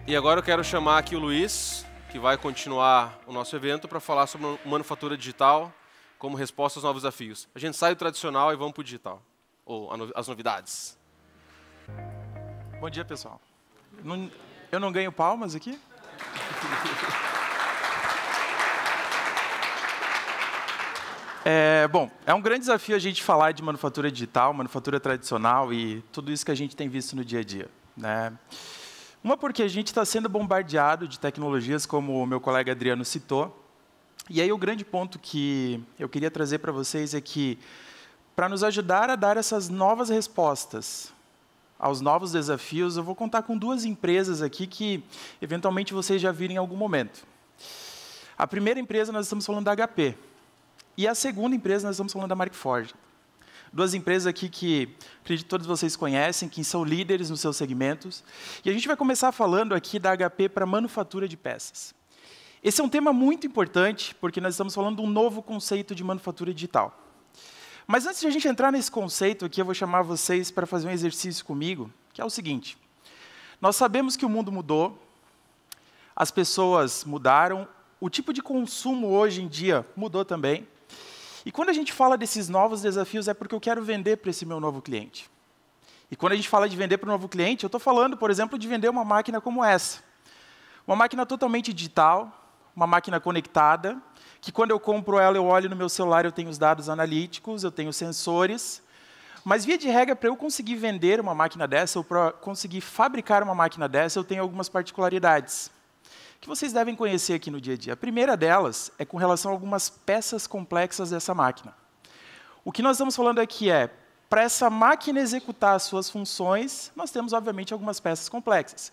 E agora eu quero chamar aqui o Luiz, que vai continuar o nosso evento para falar sobre manufatura digital como resposta aos novos desafios. A gente sai do tradicional e vamos para o digital, ou as novidades. Bom dia, pessoal. Eu não ganho palmas aqui? Bom, é um grande desafio a gente falar de manufatura digital, manufatura tradicional e tudo isso que a gente tem visto no dia a dia, né? Uma porque a gente está sendo bombardeado de tecnologias, como o meu colega Adriano citou. E aí o grande ponto que eu queria trazer para vocês é que, para nos ajudar a dar essas novas respostas aos novos desafios, eu vou contar com duas empresas aqui que, eventualmente, vocês já viram em algum momento. A primeira empresa, nós estamos falando da HP. E a segunda empresa, nós estamos falando da Markforged. Duas empresas aqui que, acredito que todos vocês conhecem, que são líderes nos seus segmentos. E a gente vai começar falando aqui da HP para manufatura de peças. Esse é um tema muito importante, porque nós estamos falando de um novo conceito de manufatura digital. Mas antes de a gente entrar nesse conceito aqui, eu vou chamar vocês para fazer um exercício comigo, que é o seguinte. Nós sabemos que o mundo mudou, as pessoas mudaram, o tipo de consumo hoje em dia mudou também. E quando a gente fala desses novos desafios, é porque eu quero vender para esse meu novo cliente. E quando a gente fala de vender para um novo cliente, eu estou falando, por exemplo, de vender uma máquina como essa. Uma máquina totalmente digital, uma máquina conectada, que quando eu compro ela, eu olho no meu celular, eu tenho os dados analíticos, eu tenho sensores. Mas, via de regra, para eu conseguir vender uma máquina dessa, ou para conseguir fabricar uma máquina dessa, eu tenho algumas particularidades que vocês devem conhecer aqui no dia a dia. A primeira delas é com relação a algumas peças complexas dessa máquina. O que nós estamos falando aqui é, para essa máquina executar as suas funções, nós temos, obviamente, algumas peças complexas,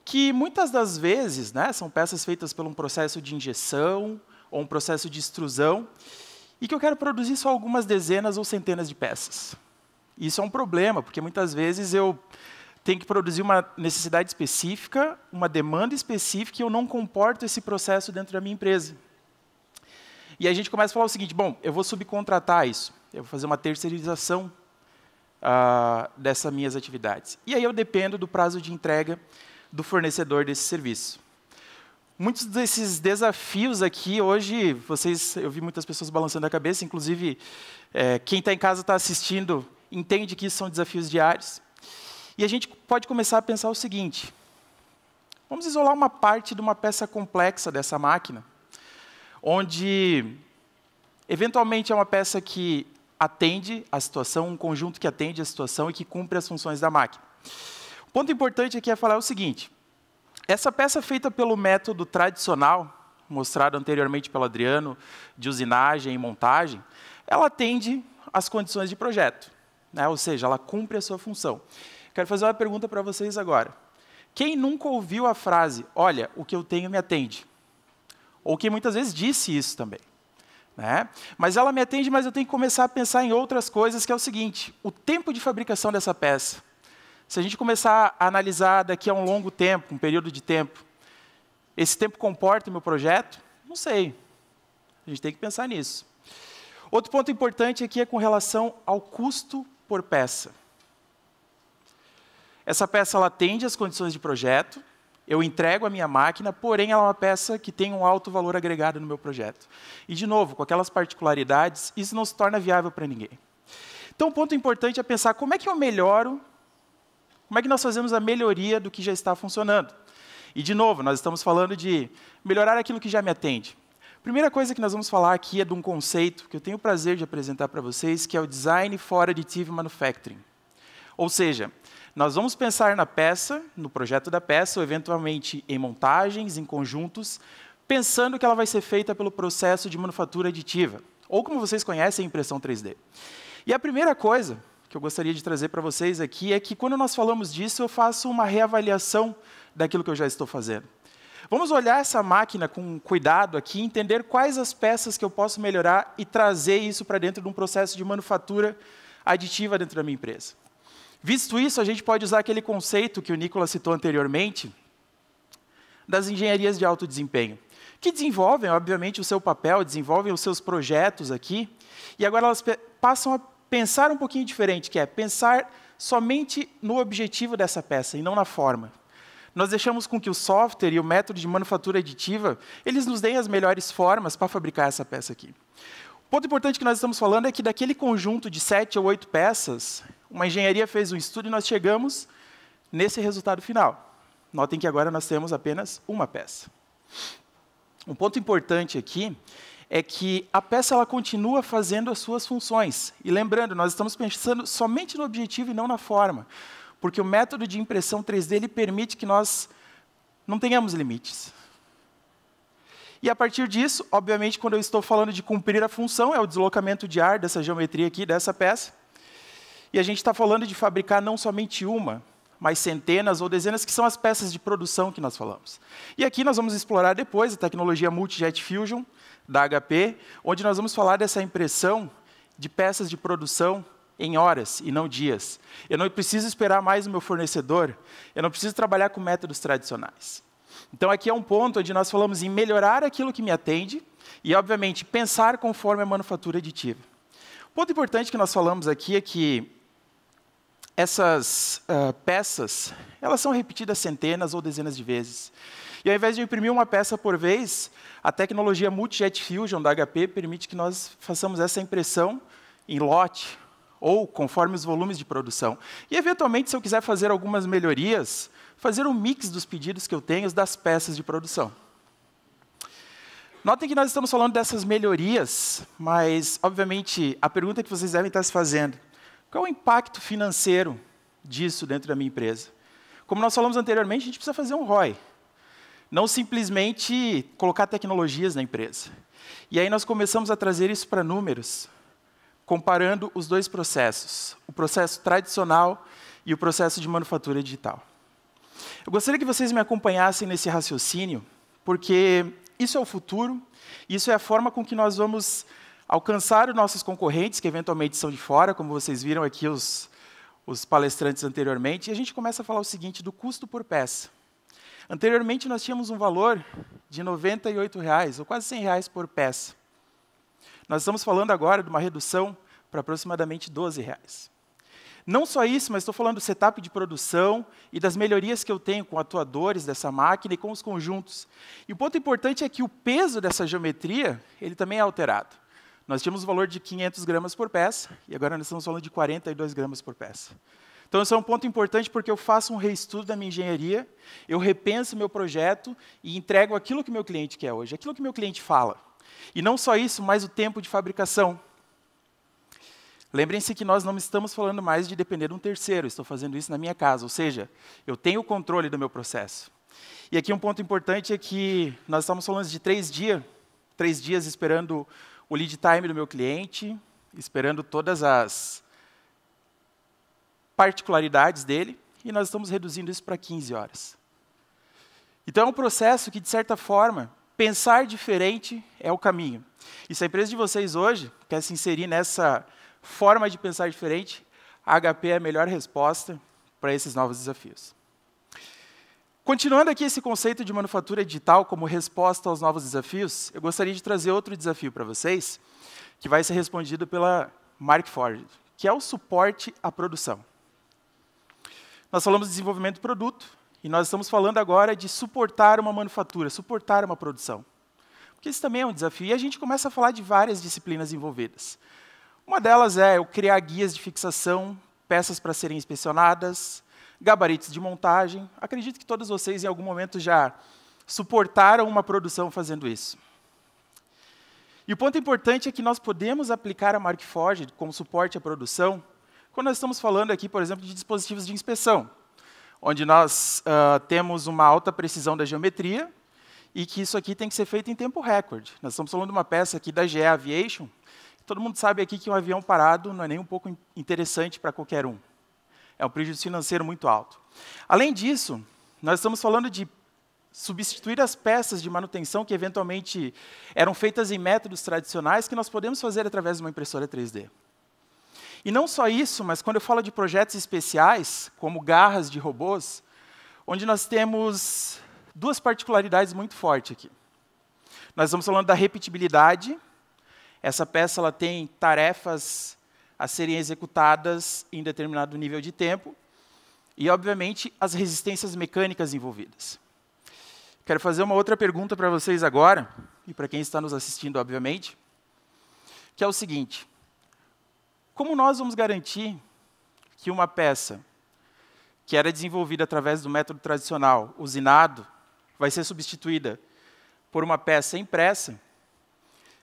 que muitas das vezes, né, são peças feitas por um processo de injeção ou um processo de extrusão, e que eu quero produzir só algumas dezenas ou centenas de peças. Isso é um problema, porque muitas vezes eu tenho que produzir uma necessidade específica, uma demanda específica, e eu não comporto esse processo dentro da minha empresa. E aí a gente começa a falar o seguinte, bom, eu vou subcontratar isso, eu vou fazer uma terceirização dessas minhas atividades. E aí eu dependo do prazo de entrega do fornecedor desse serviço. Muitos desses desafios aqui, hoje, eu vi muitas pessoas balançando a cabeça, inclusive quem está em casa está assistindo, entende que isso são desafios diários. E a gente pode começar a pensar o seguinte, vamos isolar uma parte de uma peça complexa dessa máquina, onde, eventualmente, é uma peça que atende a situação, um conjunto que atende a situação e que cumpre as funções da máquina. O ponto importante aqui é falar o seguinte, essa peça feita pelo método tradicional, mostrado anteriormente pelo Adriano, de usinagem e montagem, ela atende às condições de projeto, né? Ou seja, ela cumpre a sua função. Quero fazer uma pergunta para vocês agora. Quem nunca ouviu a frase, olha, o que eu tenho me atende? Ou quem muitas vezes disse isso também, né? Mas ela me atende, mas eu tenho que começar a pensar em outras coisas, que é o seguinte, o tempo de fabricação dessa peça. Se a gente começar a analisar daqui a um longo tempo, um período de tempo, esse tempo comporta o meu projeto? Não sei. A gente tem que pensar nisso. Outro ponto importante aqui é com relação ao custo por peça. Essa peça ela atende às condições de projeto, eu entrego a minha máquina, porém ela é uma peça que tem um alto valor agregado no meu projeto. E, de novo, com aquelas particularidades, isso não se torna viável para ninguém. Então, o ponto importante é pensar como é que eu melhoro, como é que nós fazemos a melhoria do que já está funcionando. E, de novo, nós estamos falando de melhorar aquilo que já me atende. A primeira coisa que nós vamos falar aqui é de um conceito que eu tenho o prazer de apresentar para vocês, que é o Design for Additive Manufacturing. Ou seja, nós vamos pensar na peça, no projeto da peça, ou eventualmente em montagens, em conjuntos, pensando que ela vai ser feita pelo processo de manufatura aditiva, ou como vocês conhecem, impressão 3D. E a primeira coisa que eu gostaria de trazer para vocês aqui é que, quando nós falamos disso, eu faço uma reavaliação daquilo que eu já estou fazendo. Vamos olhar essa máquina com cuidado aqui, entender quais as peças que eu posso melhorar e trazer isso para dentro de um processo de manufatura aditiva dentro da minha empresa. Visto isso, a gente pode usar aquele conceito que o Nicolas citou anteriormente, das engenharias de alto desempenho, que desenvolvem, obviamente, o seu papel, desenvolvem os seus projetos aqui, e agora elas passam a pensar um pouquinho diferente, que é pensar somente no objetivo dessa peça e não na forma. nós deixamos com que o software e o método de manufatura aditiva, eles nos deem as melhores formas para fabricar essa peça aqui. O ponto importante que nós estamos falando é que daquele conjunto de 7 ou 8 peças, uma engenharia fez um estudo e nós chegamos nesse resultado final. Notem que agora nós temos apenas uma peça. Um ponto importante aqui é que a peça ela continua fazendo as suas funções. E lembrando, nós estamos pensando somente no objetivo e não na forma, porque o método de impressão 3D ele permite que nós não tenhamos limites. E a partir disso, obviamente, quando eu estou falando de cumprir a função, é o deslocamento de ar dessa geometria aqui, dessa peça. E a gente está falando de fabricar não somente uma, mas centenas ou dezenas, que são as peças de produção que nós falamos. E aqui nós vamos explorar depois a tecnologia Multi-Jet Fusion, da HP, onde nós vamos falar dessa impressão de peças de produção em horas e não dias. Eu não preciso esperar mais o meu fornecedor, eu não preciso trabalhar com métodos tradicionais. Então, aqui é um ponto onde nós falamos em melhorar aquilo que me atende e, obviamente, pensar conforme a manufatura aditiva. O ponto importante que nós falamos aqui é que essas peças, elas são repetidas centenas ou dezenas de vezes. E, ao invés de imprimir uma peça por vez, a tecnologia Multi-Jet Fusion da HP permite que nós façamos essa impressão em lote ou conforme os volumes de produção. E, eventualmente, se eu quiser fazer algumas melhorias, fazer um mix dos pedidos que eu tenho das peças de produção. Notem que nós estamos falando dessas melhorias, mas, obviamente, a pergunta que vocês devem estar se fazendo, qual é o impacto financeiro disso dentro da minha empresa? Como nós falamos anteriormente, a gente precisa fazer um ROI. Não simplesmente colocar tecnologias na empresa. E aí nós começamos a trazer isso para números, comparando os dois processos, o processo tradicional e o processo de manufatura digital. Eu gostaria que vocês me acompanhassem nesse raciocínio, porque isso é o futuro, isso é a forma com que nós vamos alcançar os nossos concorrentes, que eventualmente são de fora, como vocês viram aqui os palestrantes anteriormente, e a gente começa a falar o seguinte, do custo por peça. Anteriormente, nós tínhamos um valor de R$ 98,00, ou quase R$ 100,00 por peça. Nós estamos falando agora de uma redução para aproximadamente R$ 12,00. Não só isso, mas estou falando do setup de produção e das melhorias que eu tenho com atuadores dessa máquina e com os conjuntos. E o ponto importante é que o peso dessa geometria ele também é alterado. Nós tínhamos o valor de 500 gramas por peça, e agora nós estamos falando de 42 gramas por peça. Então, esse é um ponto importante porque eu faço um reestudo da minha engenharia, eu repenso o meu projeto e entrego aquilo que o meu cliente quer hoje, aquilo que o meu cliente fala. E não só isso, mas o tempo de fabricação. Lembrem-se que nós não estamos falando mais de depender de um terceiro, estou fazendo isso na minha casa, ou seja, eu tenho o controle do meu processo. E aqui um ponto importante é que nós estamos falando de 3 dias esperando o lead time do meu cliente, esperando todas as particularidades dele, e nós estamos reduzindo isso para 15 horas. Então, é um processo que, de certa forma, pensar diferente é o caminho. E se a empresa de vocês hoje quer se inserir nessa forma de pensar diferente, a HP é a melhor resposta para esses novos desafios. Continuando aqui esse conceito de manufatura digital como resposta aos novos desafios, eu gostaria de trazer outro desafio para vocês, que vai ser respondido pela Markforged, que é o suporte à produção. Nós falamos de desenvolvimento de produto, e nós estamos falando agora de suportar uma manufatura, suportar uma produção. Porque isso também é um desafio, e a gente começa a falar de várias disciplinas envolvidas. Uma delas é eu criar guias de fixação, peças para serem inspecionadas, gabaritos de montagem. Acredito que todos vocês, em algum momento, já suportaram uma produção fazendo isso. E o ponto importante é que nós podemos aplicar a Markforged como suporte à produção quando nós estamos falando aqui, por exemplo, de dispositivos de inspeção, onde nós temos uma alta precisão da geometria e que isso aqui tem que ser feito em tempo recorde. Nós estamos falando de uma peça aqui da GE Aviation. Todo mundo sabe aqui que um avião parado não é nem um pouco interessante para qualquer um. É um prejuízo financeiro muito alto. Além disso, nós estamos falando de substituir as peças de manutenção que eventualmente eram feitas em métodos tradicionais que nós podemos fazer através de uma impressora 3D. E não só isso, mas quando eu falo de projetos especiais, como garras de robôs, onde nós temos 2 particularidades muito fortes aqui. Nós estamos falando da repetibilidade. Essa peça ela tem tarefas a serem executadas em determinado nível de tempo. e, obviamente, as resistências mecânicas envolvidas. Quero fazer uma outra pergunta para vocês agora, e para quem está nos assistindo, obviamente, que é o seguinte: como nós vamos garantir que uma peça que era desenvolvida através do método tradicional, usinado, vai ser substituída por uma peça impressa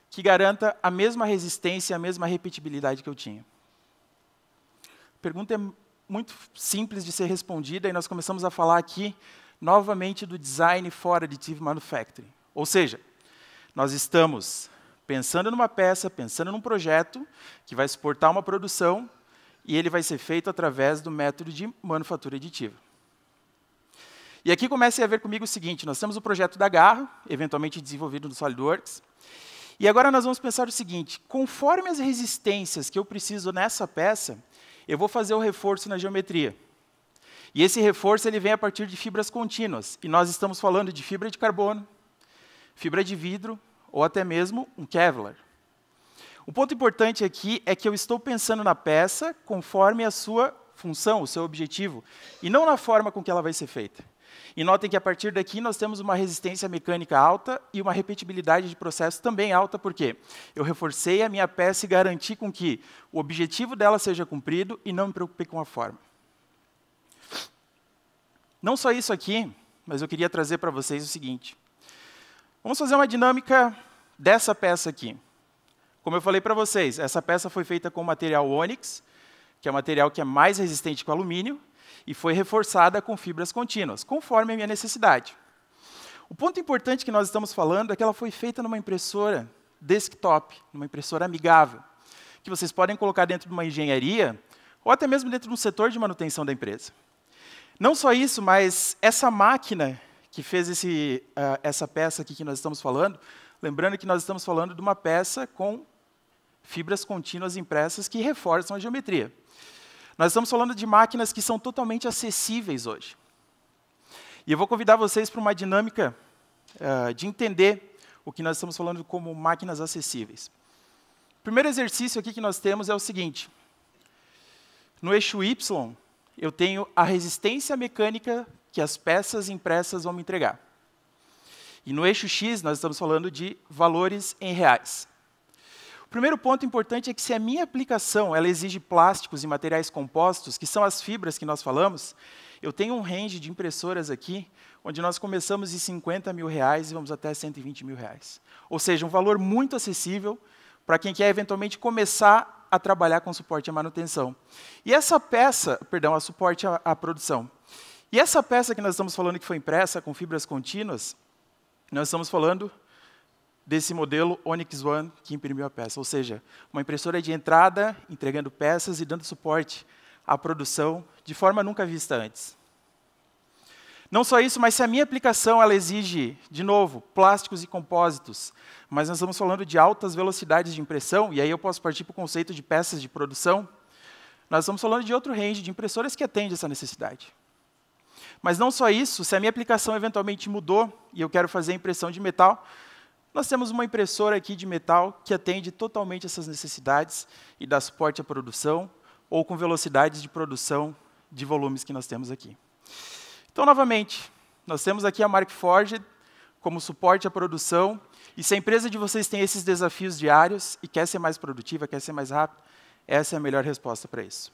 que garanta a mesma resistência e a mesma repetibilidade que eu tinha? A pergunta é muito simples de ser respondida, e nós começamos a falar aqui, novamente, do Design for Additive Manufacturing. Ou seja, nós estamos pensando numa peça, pensando num projeto que vai suportar uma produção, e ele vai ser feito através do método de manufatura aditiva. E aqui comecem a ver comigo o seguinte: nós temos o projeto da garra, eventualmente desenvolvido no SolidWorks, e agora nós vamos pensar o seguinte: conforme as resistências que eu preciso nessa peça, eu vou fazer o reforço na geometria. E esse reforço ele vem a partir de fibras contínuas, e nós estamos falando de fibra de carbono, fibra de vidro, ou até mesmo um Kevlar. O ponto importante aqui é que eu estou pensando na peça conforme a sua função, o seu objetivo, e não na forma com que ela vai ser feita. E notem que, a partir daqui, nós temos uma resistência mecânica alta e uma repetibilidade de processo também alta, porque eu reforcei a minha peça e garanti com que o objetivo dela seja cumprido e não me preocupei com a forma. Não só isso aqui, mas eu queria trazer para vocês o seguinte: vamos fazer uma dinâmica dessa peça aqui. Como eu falei para vocês, essa peça foi feita com material ônix, que é um material que é mais resistente que o alumínio, e foi reforçada com fibras contínuas, conforme a minha necessidade. O ponto importante que nós estamos falando é que ela foi feita numa impressora desktop, numa impressora amigável, que vocês podem colocar dentro de uma engenharia, ou até mesmo dentro de um setor de manutenção da empresa. Não só isso, mas essa máquina que fez essa peça aqui que nós estamos falando, lembrando que nós estamos falando de uma peça com fibras contínuas impressas que reforçam a geometria. Nós estamos falando de máquinas que são totalmente acessíveis hoje. E eu vou convidar vocês para uma dinâmica de entender o que nós estamos falando como máquinas acessíveis. O primeiro exercício aqui que nós temos é o seguinte: no eixo Y, eu tenho a resistência mecânica que as peças impressas vão me entregar. E no eixo X, nós estamos falando de valores em reais. O primeiro ponto importante é que, se a minha aplicação ela exige plásticos e materiais compostos, que são as fibras que nós falamos, eu tenho um range de impressoras aqui, onde nós começamos em R$50 mil e vamos até R$120 mil. Ou seja, um valor muito acessível para quem quer eventualmente começar a trabalhar com suporte à manutenção. E essa peça, a suporte à produção. E essa peça que nós estamos falando que foi impressa com fibras contínuas, nós estamos falando desse modelo Onyx One que imprimiu a peça. Ou seja, uma impressora de entrada, entregando peças e dando suporte à produção de forma nunca vista antes. Não só isso, mas se a minha aplicação ela exige, de novo, plásticos e compósitos, mas nós estamos falando de altas velocidades de impressão, e aí eu posso partir para o conceito de peças de produção, nós estamos falando de outro range de impressoras que atende essa necessidade. Mas não só isso, se a minha aplicação eventualmente mudou e eu quero fazer impressão de metal, nós temos uma impressora aqui de metal que atende totalmente essas necessidades e dá suporte à produção, ou com velocidades de produção de volumes que nós temos aqui. Então, novamente, nós temos aqui a Markforged como suporte à produção, e se a empresa de vocês tem esses desafios diários e quer ser mais produtiva, quer ser mais rápida, essa é a melhor resposta para isso.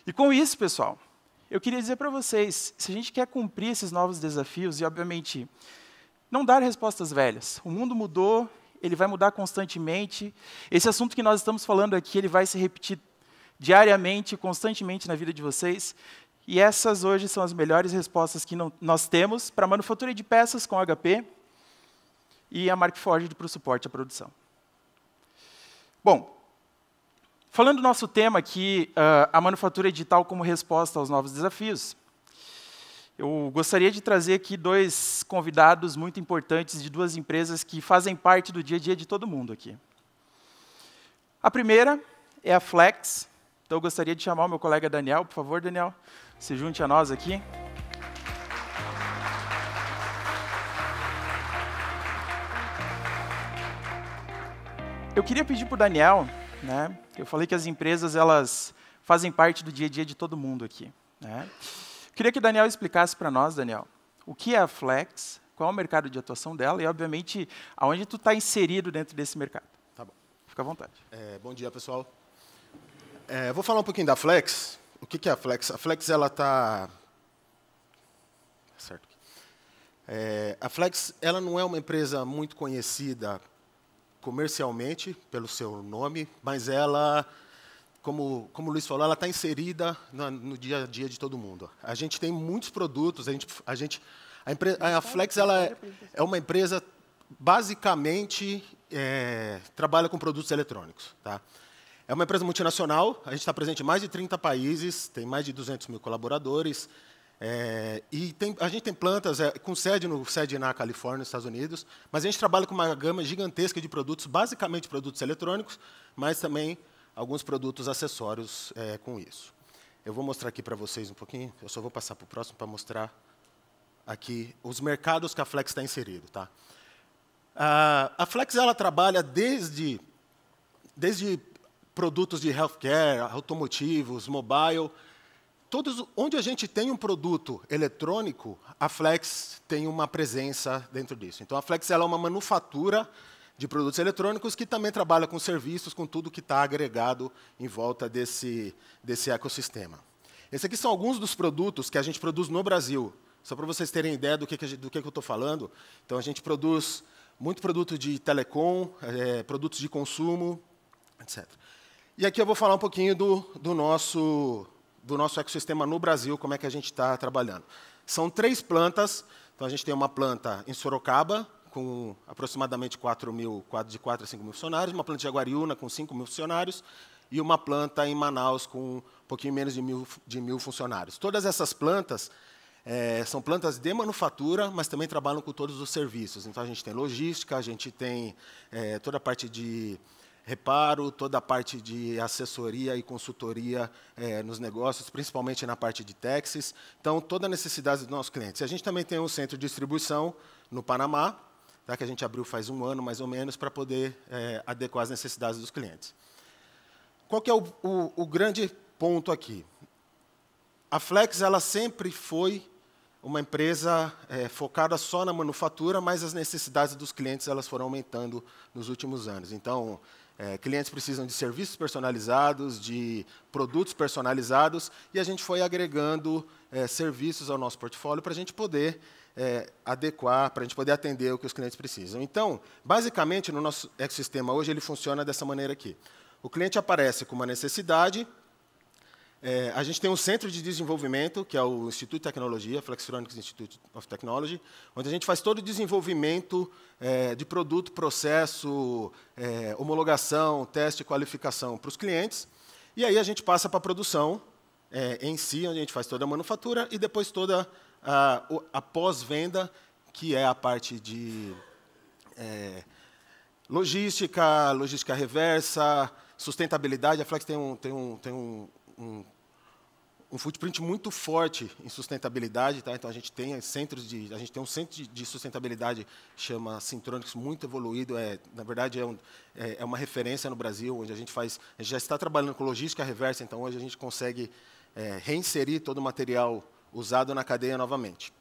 E com isso, pessoal, eu queria dizer para vocês, se a gente quer cumprir esses novos desafios, e obviamente não dar respostas velhas. O mundo mudou, ele vai mudar constantemente. Esse assunto que nós estamos falando aqui, ele vai se repetir diariamente, constantemente na vida de vocês. E essas hoje são as melhores respostas que nós temos para a manufatura de peças com HP e a Markforged para o suporte à produção. Bom, falando do nosso tema aqui, a manufatura digital como resposta aos novos desafios, eu gostaria de trazer aqui dois convidados muito importantes de duas empresas que fazem parte do dia a dia de todo mundo aqui. A primeira é a Flex. Então, eu gostaria de chamar o meu colega Daniel. Por favor, Daniel, se junte a nós aqui. Eu queria pedir para o Daniel, eu falei que as empresas elas fazem parte do dia a dia de todo mundo aqui. Queria que o Daniel explicasse para nós, Daniel, o que é a Flex, qual é o mercado de atuação dela e, obviamente, aonde tu está inserido dentro desse mercado. Tá bom. Fica à vontade. Bom dia, pessoal. Vou falar um pouquinho da Flex. O que é a Flex? A Flex, ela está... Certo. A Flex, ela não é uma empresa muito conhecida comercialmente pelo seu nome, mas ela, como o Luiz falou, ela está inserida no dia a dia de todo mundo. A gente tem muitos produtos. A Flex, ela é uma empresa basicamente trabalha com produtos eletrônicos, tá? É uma empresa multinacional. A gente está presente em mais de 30 países, tem mais de 200 mil colaboradores. A gente tem plantas com sede na Califórnia, nos Estados Unidos, mas a gente trabalha com uma gama gigantesca de produtos, basicamente produtos eletrônicos, mas também alguns produtos acessórios com isso. Eu vou mostrar aqui para vocês um pouquinho, eu só vou passar para o próximo para mostrar aqui os mercados que a Flex está inserido. Tá? A Flex ela trabalha desde produtos de healthcare, automotivos, mobile. Onde a gente tem um produto eletrônico, a Flex tem uma presença dentro disso. Então, a Flex ela é uma manufatura de produtos eletrônicos que também trabalha com serviços, com tudo que está agregado em volta desse ecossistema. Esses aqui são alguns dos produtos que a gente produz no Brasil. Só para vocês terem ideia do que eu estou falando. Então, a gente produz muito produto de telecom, produtos de consumo, etc. E aqui eu vou falar um pouquinho do nosso ecossistema no Brasil, como é que a gente está trabalhando. São 3 plantas. Então, a gente tem uma planta em Sorocaba, com aproximadamente de 4 a 5 mil funcionários, uma planta de Jaguariúna, com 5 mil funcionários, e uma planta em Manaus, com um pouquinho menos de mil funcionários. Todas essas plantas são plantas de manufatura, mas também trabalham com todos os serviços. Então, a gente tem logística, a gente tem toda a parte de reparo, toda a parte de assessoria e consultoria nos negócios, principalmente na parte de taxis. Então, toda a necessidade dos nossos clientes. A gente também tem um centro de distribuição no Panamá, tá, que a gente abriu faz um ano, mais ou menos, para poder adequar as necessidades dos clientes. Qual que é o grande ponto aqui? A Flex ela sempre foi uma empresa focada só na manufatura, mas as necessidades dos clientes elas foram aumentando nos últimos anos. Então, clientes precisam de serviços personalizados, de produtos personalizados, e a gente foi agregando serviços ao nosso portfólio para a gente poder adequar, para a gente poder atender o que os clientes precisam. Então, basicamente, no nosso ecossistema hoje, ele funciona dessa maneira aqui. O cliente aparece com uma necessidade. A gente tem um centro de desenvolvimento, que é o Instituto de Tecnologia, Flextronics Institute of Technology, onde a gente faz todo o desenvolvimento de produto, processo, homologação, teste e qualificação para os clientes. E aí a gente passa para a produção em si, onde a gente faz toda a manufatura, e depois toda a pós-venda, que é a parte de logística reversa, sustentabilidade. A Flex tem um footprint muito forte em sustentabilidade, tá? Então a gente tem um centro de sustentabilidade que chama Syntronics, muito evoluído. Na verdade é uma referência no Brasil, onde a gente já está trabalhando com logística reversa. Então hoje a gente consegue reinserir todo o material usado na cadeia novamente.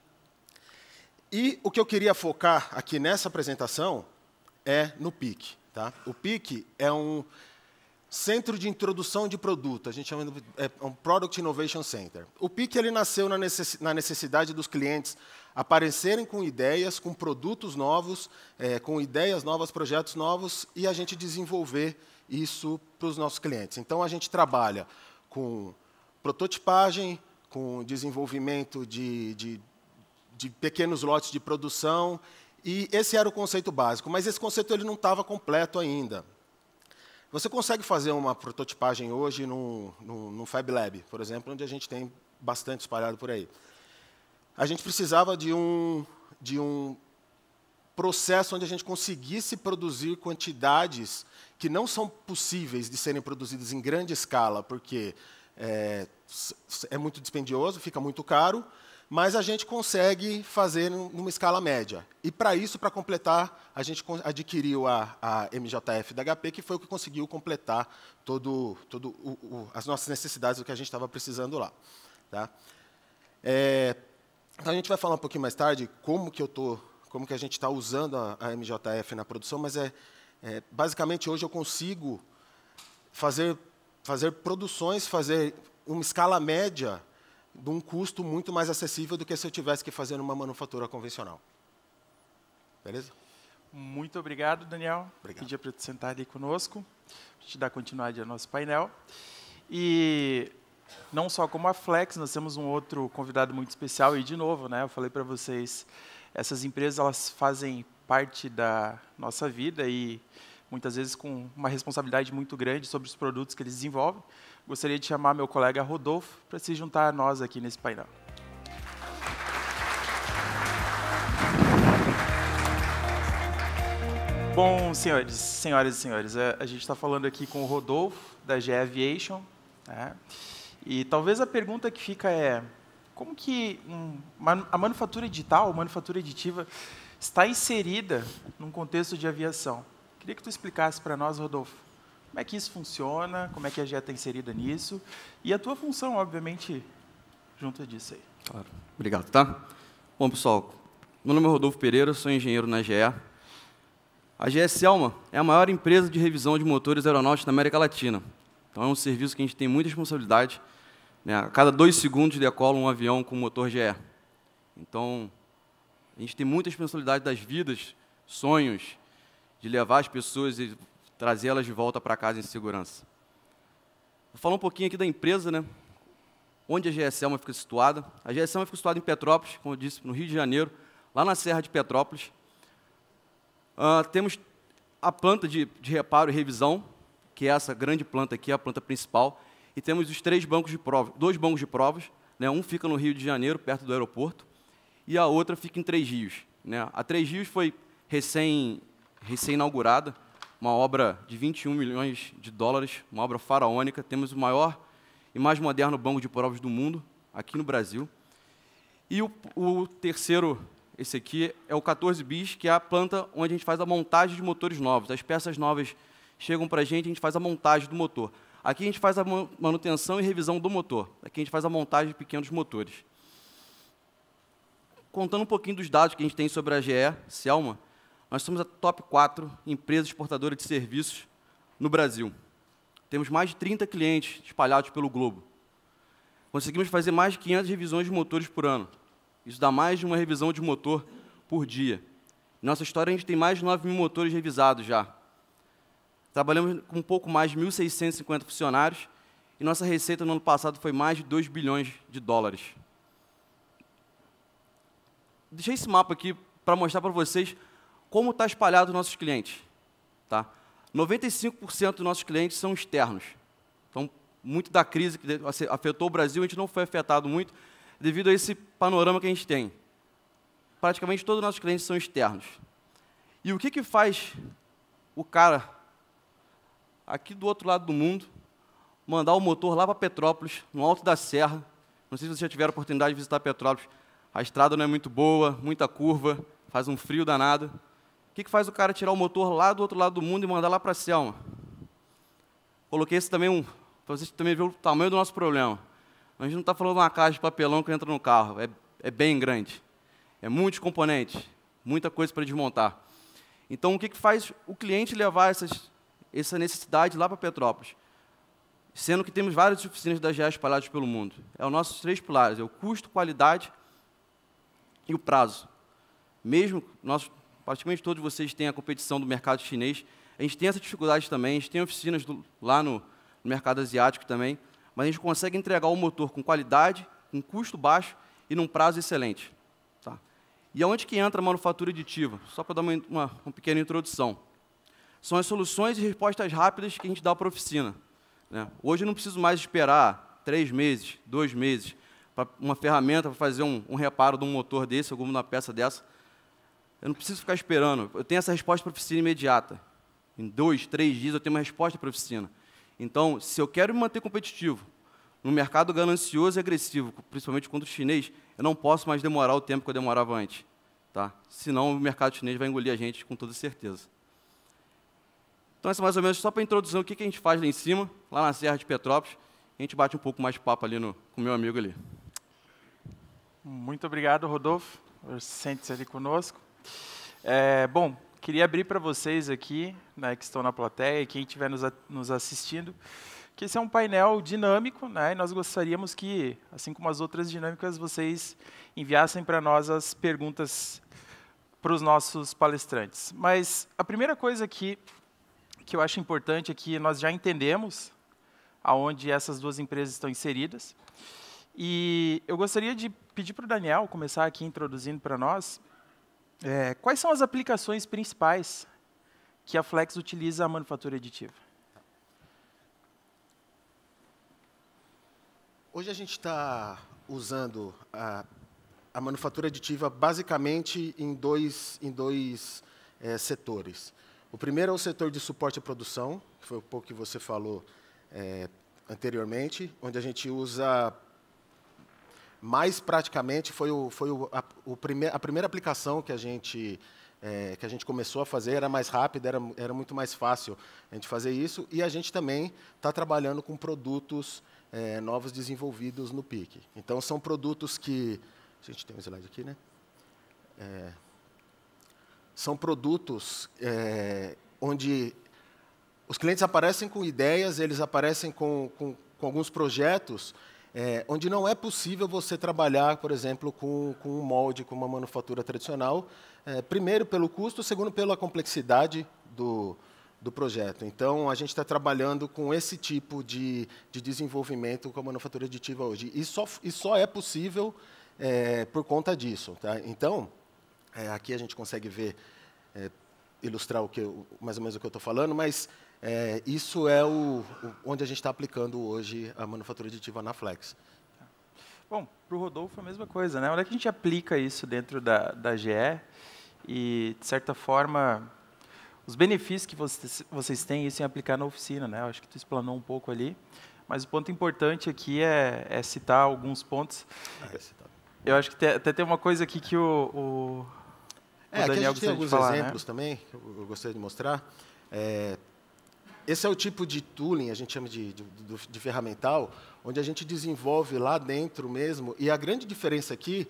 E o que eu queria focar aqui nessa apresentação é no PIC, tá? O PIC é um Centro de Introdução de Produto, a gente chama de um Product Innovation Center. O PIC ele nasceu na necessidade dos clientes aparecerem com ideias, com produtos novos, com ideias novas, projetos novos, e a gente desenvolver isso para os nossos clientes. Então, a gente trabalha com prototipagem, com desenvolvimento de pequenos lotes de produção, e esse era o conceito básico, mas esse conceito ele não estava completo ainda. Você consegue fazer uma prototipagem hoje num Fab Lab, por exemplo, onde a gente tem bastante espalhado por aí. A gente precisava de um processo onde a gente conseguisse produzir quantidades que não são possíveis de serem produzidas em grande escala, porque é muito dispendioso, fica muito caro, mas a gente consegue fazer numa escala média. E, para isso, para completar, a gente adquiriu a MJF da HP, que foi o que conseguiu completar as nossas necessidades, o que a gente estava precisando lá. Tá? Então, a gente vai falar um pouquinho mais tarde como que a gente está usando a MJF na produção, mas basicamente hoje eu consigo fazer produções, fazer uma escala média de um custo muito mais acessível do que se eu tivesse que fazer numa manufatura convencional. Beleza? Muito obrigado, Daniel. Obrigado. Pedir para você sentar ali conosco, para te dar continuidade ao nosso painel. E não só como a Flex, nós temos um outro convidado muito especial. E, de novo, né, eu falei para vocês, essas empresas elas fazem parte da nossa vida e, muitas vezes, com uma responsabilidade muito grande sobre os produtos que eles desenvolvem. Gostaria de chamar meu colega Rodolfo para se juntar a nós aqui nesse painel. Bom, senhoras e senhores, a gente está falando aqui com o Rodolfo, da GE Aviation. Né? E talvez a pergunta que fica é, como que a manufatura digital, a manufatura aditiva, está inserida num contexto de aviação? Queria que tu explicasse para nós, Rodolfo, como é que isso funciona, como é que a GE está inserida nisso, e a tua função, obviamente, junto disso aí. Claro. Obrigado, tá? Bom, pessoal, meu nome é Rodolfo Pereira, sou engenheiro na GE. A GE Selma é a maior empresa de revisão de motores aeronáuticos da América Latina. Então, é um serviço que a gente tem muita responsabilidade. Né? A cada 2 segundos decola um avião com motor GE. Então, a gente tem muita responsabilidade das vidas, sonhos, de levar as pessoas e trazê-las de volta para casa em segurança. Vou falar um pouquinho aqui da empresa, né? Onde a GE Selma fica situada. A GE Selma fica situada em Petrópolis, como eu disse, no Rio de Janeiro, lá na Serra de Petrópolis. Temos a planta de reparo e revisão, que é essa grande planta aqui, a planta principal, e temos os 2 bancos de provas, né? Um fica no Rio de Janeiro, perto do aeroporto, e a outra fica em Três Rios. Né? A Três Rios foi recém-inaugurada, uma obra de 21 milhões de dólares, uma obra faraônica. Temos o maior e mais moderno banco de provas do mundo, aqui no Brasil. E o terceiro, esse aqui, é o 14 bis, que é a planta onde a gente faz a montagem de motores novos. As peças novas chegam para a gente faz a montagem do motor. Aqui a gente faz a manutenção e revisão do motor. Aqui a gente faz a montagem de pequenos motores. Contando um pouquinho dos dados que a gente tem sobre a GE Selma, nós somos a top 4 empresa exportadora de serviços no Brasil. Temos mais de 30 clientes espalhados pelo globo. Conseguimos fazer mais de 500 revisões de motores por ano. Isso dá mais de uma revisão de motor por dia. Em nossa história, a gente tem mais de 9 mil motores revisados já. Trabalhamos com um pouco mais de 1.650 funcionários e nossa receita no ano passado foi mais de 2 bilhões de dólares. Deixei esse mapa aqui para mostrar para vocês como está espalhado os nossos clientes. Tá? 95% dos nossos clientes são externos. Então, muito da crise que afetou o Brasil, a gente não foi afetado muito devido a esse panorama que a gente tem. Praticamente todos os nossos clientes são externos. E o que faz o cara, aqui do outro lado do mundo, mandar o motor lá para Petrópolis, no alto da serra? Não sei se vocês já tiveram a oportunidade de visitar Petrópolis. A estrada não é muito boa, muita curva, faz um frio danado. O que faz o cara tirar o motor lá do outro lado do mundo e mandar lá para a Selma? Coloquei esse também, para vocês também verem o tamanho do nosso problema. A gente não está falando de uma caixa de papelão que entra no carro, é bem grande. É muitos componentes, muita coisa para desmontar. Então, o que faz o cliente levar essa necessidade lá para Petrópolis? Sendo que temos várias oficinas da GE espalhadas pelo mundo. É os nossos 3 pilares, é o custo, qualidade e o prazo. Mesmo praticamente todos vocês têm a competição do mercado chinês, a gente tem essa dificuldade também, a gente tem oficinas lá no mercado asiático também, mas a gente consegue entregar o motor com qualidade, com custo baixo e num prazo excelente. Tá? E aonde que entra a manufatura aditiva? Só para dar uma pequena introdução. São as soluções e respostas rápidas que a gente dá para a oficina. Né? Hoje eu não preciso mais esperar 3 meses, 2 meses, para uma ferramenta para fazer um reparo de um motor desse, alguma peça dessa. Eu não preciso ficar esperando. Eu tenho essa resposta para a oficina imediata. Em 2, 3 dias eu tenho uma resposta para a oficina. Então, se eu quero me manter competitivo no mercado ganancioso e agressivo, principalmente contra o chinês, eu não posso mais demorar o tempo que eu demorava antes. Tá? Senão o mercado chinês vai engolir a gente com toda certeza. Então, essa é mais ou menos só para introduzir o que a gente faz lá em cima, lá na Serra de Petrópolis. A gente bate um pouco mais de papo ali com o meu amigo ali. Muito obrigado, Rodolfo, por sente-se ali conosco. Bom, queria abrir para vocês aqui, né, que estão na plateia e quem estiver nos assistindo, que esse é um painel dinâmico, né, e nós gostaríamos que, assim como as outras dinâmicas, vocês enviassem para nós as perguntas para os nossos palestrantes. Mas a primeira coisa que eu acho importante é que nós já entendemos aonde essas duas empresas estão inseridas. E eu gostaria de pedir para o Daniel começar aqui introduzindo para nós quais são as aplicações principais que a Flex utiliza a manufatura aditiva. Hoje a gente está usando a manufatura aditiva basicamente em dois setores. O primeiro é o setor de suporte à produção, que foi um pouco que você falou anteriormente, onde a gente usa mais praticamente a primeira aplicação que a gente começou a fazer, era mais rápida, era muito mais fácil a gente fazer isso, e a gente também está trabalhando com produtos novos desenvolvidos no PIC. Então, são produtos que... A gente tem um slide aqui, né? São produtos onde os clientes aparecem com ideias, eles aparecem com alguns projetos, onde não é possível você trabalhar, por exemplo, com um molde, com uma manufatura tradicional, primeiro pelo custo, segundo pela complexidade do projeto. Então, a gente está trabalhando com esse tipo de desenvolvimento com a manufatura aditiva hoje. E só é possível por conta disso. Tá? Então, aqui a gente consegue ver, ilustrar mais ou menos o que eu estou falando, mas isso é onde a gente está aplicando hoje a manufatura aditiva na Flex. Bom, para o Rodolfo é a mesma coisa, né? Onde é que a gente aplica isso dentro da GE e, de certa forma, os benefícios que vocês têm isso em aplicar na oficina, né? Eu acho que tu explanou um pouco ali, mas o ponto importante aqui é citar alguns pontos. Eu acho que até tem uma coisa aqui que o Daniel aqui a gente tem alguns falar, exemplos, né? Também, que eu gostaria de mostrar. Esse é o tipo de tooling, a gente chama de ferramental, onde a gente desenvolve lá dentro mesmo. E a grande diferença aqui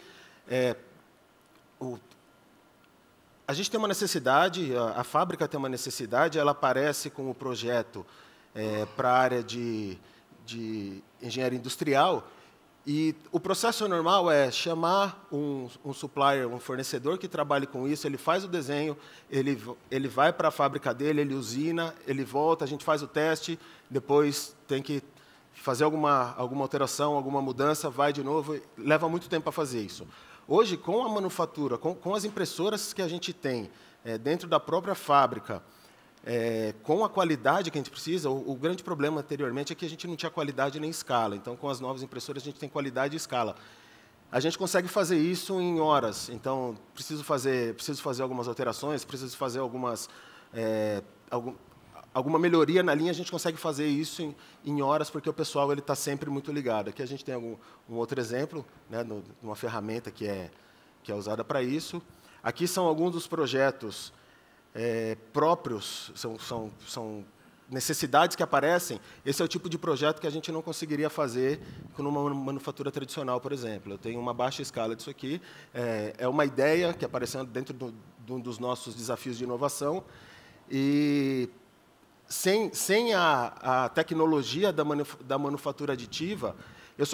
a gente tem uma necessidade, a fábrica tem uma necessidade, ela aparece com o projeto para a área de engenharia industrial, e o processo normal é chamar um supplier, um fornecedor que trabalhe com isso, ele faz o desenho, ele vai para a fábrica dele, ele usina, ele volta, a gente faz o teste, depois tem que fazer alguma alteração, alguma mudança, vai de novo, leva muito tempo para fazer isso. Hoje, com a manufatura, com as impressoras que a gente tem dentro da própria fábrica, com a qualidade que a gente precisa, o grande problema anteriormente é que a gente não tinha qualidade nem escala. Então, com as novas impressoras, a gente tem qualidade e escala. A gente consegue fazer isso em horas. Então, preciso fazer algumas alterações, preciso fazer alguma melhoria na linha, a gente consegue fazer isso em horas, porque o pessoal está sempre muito ligado. Aqui a gente tem um outro exemplo, né, de uma ferramenta que é usada para isso. Aqui são alguns dos projetos próprios, são necessidades que aparecem. Esse é o tipo de projeto que a gente não conseguiria fazer com uma manufatura tradicional, por exemplo. Eu tenho uma baixa escala disso aqui. É uma ideia que apareceu dentro de um dos nossos desafios de inovação. E sem a tecnologia da manufatura aditiva, eu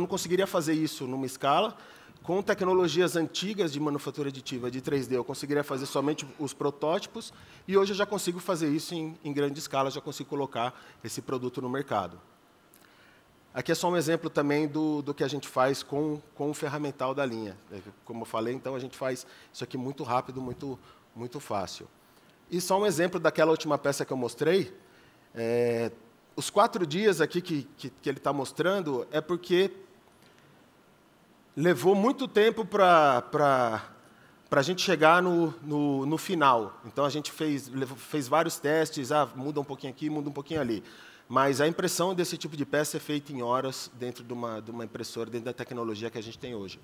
não conseguiria fazer isso numa escala. Com tecnologias antigas de manufatura aditiva de 3D, eu conseguiria fazer somente os protótipos, e hoje eu já consigo fazer isso em grande escala, já consigo colocar esse produto no mercado. Aqui é só um exemplo também do que a gente faz com o ferramental da linha. Como eu falei, então, a gente faz isso aqui muito rápido, muito fácil. E só um exemplo daquela última peça que eu mostrei. Os 4 dias aqui que ele está mostrando é porque levou muito tempo para a gente chegar no final. Então, a gente fez vários testes, muda um pouquinho aqui, muda um pouquinho ali. Mas a impressão desse tipo de peça é feita em horas dentro de uma impressora, dentro da tecnologia que a gente tem hoje.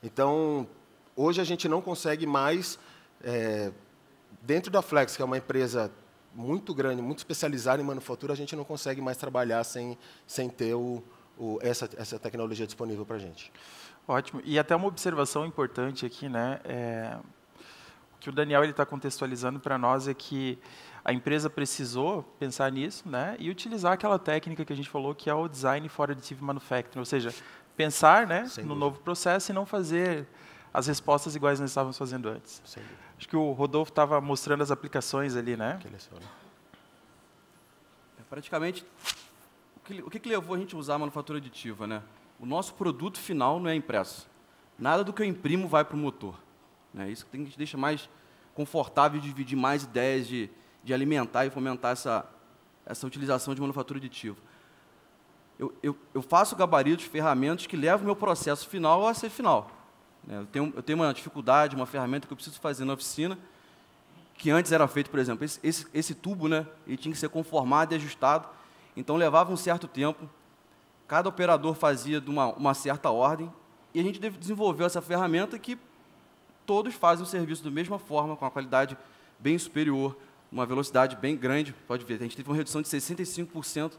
Então, hoje a gente não consegue mais, dentro da Flex, que é uma empresa muito grande, muito especializada em manufatura, a gente não consegue mais trabalhar sem ter essa tecnologia disponível para a gente. Ótimo. E até uma observação importante aqui, né? O que o Daniel está contextualizando para nós é que a empresa precisou pensar nisso, né? E utilizar aquela técnica que a gente falou, que é o Design for Additive Manufacturing, ou seja, pensar, né, no novo processo e não fazer as respostas iguais nós estávamos fazendo antes. Acho que o Rodolfo estava mostrando as aplicações ali, né? Praticamente, o que levou a gente a usar a manufatura aditiva, né? O nosso produto final não é impresso. Nada do que eu imprimo vai para o motor. Né? Isso que a gente deixa mais confortável de dividir mais ideias, de alimentar e fomentar essa utilização de manufatura aditiva. Eu faço gabaritos, ferramentas que levam o meu processo final a ser final. Né? Eu tenho uma dificuldade, uma ferramenta que eu preciso fazer na oficina, que antes era feito, por exemplo, esse tubo, né, ele tinha que ser conformado e ajustado, então levava um certo tempo, cada operador fazia de uma certa ordem, e a gente desenvolveu essa ferramenta que todos fazem o serviço da mesma forma, com uma qualidade bem superior, uma velocidade bem grande. Pode ver, a gente teve uma redução de 65%,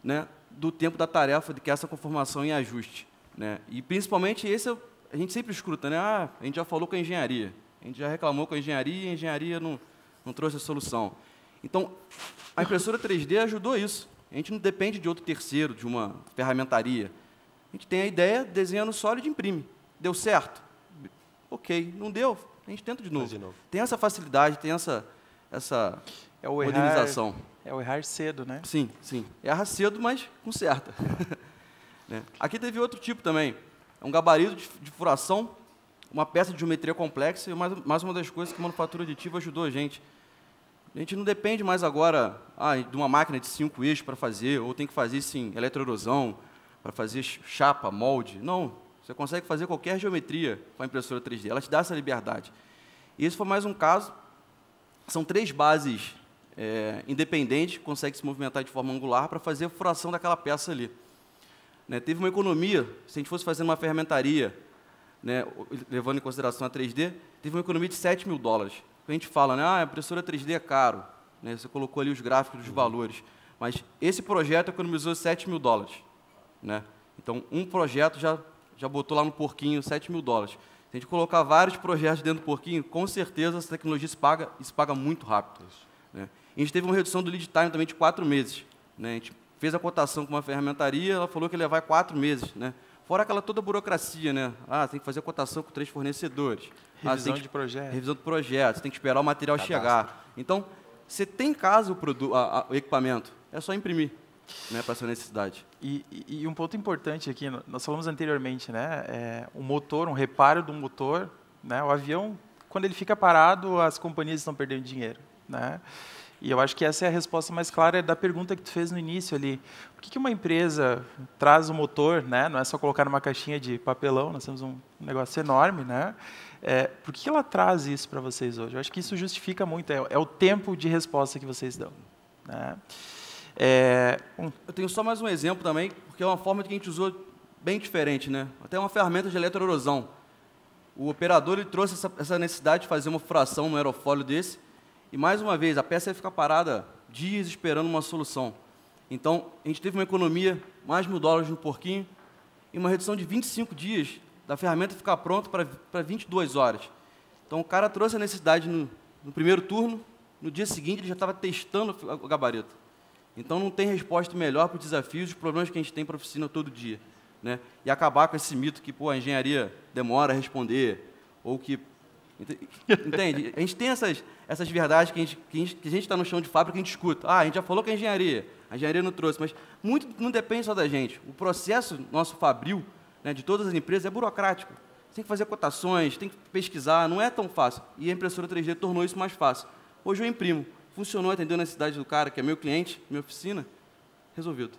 né, do tempo da tarefa, de que essa conformação em ajuste. Né? E, principalmente, a gente sempre escuta, né? A gente já falou com a engenharia, a gente já reclamou com a engenharia e a engenharia não trouxe a solução. Então, a impressora 3D ajudou isso. A gente não depende de outro terceiro, de uma ferramentaria. A gente tem a ideia, desenha no sólido e imprime. Deu certo? Ok. Não deu? A gente tenta de novo. Tem essa facilidade, tem essa modernização. É o errar cedo, né? Sim, sim. Erra cedo, mas conserta. Né? Aqui teve outro tipo também. É um gabarito de furação, uma peça de geometria complexa, e mais uma das coisas que a manufatura aditiva ajudou a gente. A gente não depende mais agora de uma máquina de 5 eixos para fazer, ou tem que fazer isso em eletroerosão, para fazer chapa, molde. Não, você consegue fazer qualquer geometria com a impressora 3D, ela te dá essa liberdade. E esse foi mais um caso. São 3 bases independentes que conseguem se movimentar de forma angular para fazer a furação daquela peça ali. Né, teve uma economia, se a gente fosse fazer uma ferramentaria, né, levando em consideração a 3D, teve uma economia de $7.000. A gente fala, né, a impressora 3D é caro, né, você colocou ali os gráficos dos valores, mas esse projeto economizou $7.000. Né? Então, um projeto já botou lá no porquinho $7.000. Se a gente colocar vários projetos dentro do porquinho, com certeza essa tecnologia se paga muito rápido. Né? A gente teve uma redução do lead time também de 4 meses. Né? A gente fez a cotação com uma ferramentaria, ela falou que ia levar 4 meses. Né? Fora aquela toda burocracia, né? Tem que fazer a cotação com 3 fornecedores. Revisão de projeto. Revisão do projeto, você tem que esperar o material chegar. Então, você tem em casa o equipamento, é só imprimir, né, para essa necessidade. E um ponto importante aqui, nós falamos anteriormente, né? Um motor, um reparo do motor, né? O avião, quando ele fica parado, as companhias estão perdendo dinheiro. Né? E eu acho que essa é a resposta mais clara da pergunta que tu fez no início ali. Por que uma empresa traz o motor, né? Não é só colocar numa caixinha de papelão, nós temos um negócio enorme, né? Por que ela traz isso para vocês hoje? Eu acho que isso justifica muito, é o tempo de resposta que vocês dão. Né? Eu tenho só mais um exemplo também, porque é uma forma que a gente usou bem diferente. Né? Até uma ferramenta de eletroerosão. O operador ele trouxe essa necessidade de fazer uma furação no aerofólio desse, e, mais uma vez, a peça ia ficar parada dias esperando uma solução. Então, a gente teve uma economia, mais $1.000 no porquinho, e uma redução de 25 dias da ferramenta ficar pronta para 22 horas. Então, o cara trouxe a necessidade no primeiro turno, no dia seguinte ele já estava testando o gabarito. Então, não tem resposta melhor para os desafios e os problemas que a gente tem para a oficina todo dia. Né? E acabar com esse mito que a engenharia demora a responder, ou que... Entende? A gente tem essas verdades que a gente está no chão de fábrica e a gente escuta. A gente já falou que a engenharia não trouxe, mas muito não depende só da gente. O processo nosso fabril, né, de todas as empresas, é burocrático. Você tem que fazer cotações, tem que pesquisar, não é tão fácil. E a impressora 3D tornou isso mais fácil. Hoje eu imprimo. Funcionou, atendeu a necessidade do cara, que é meu cliente, minha oficina, resolvido.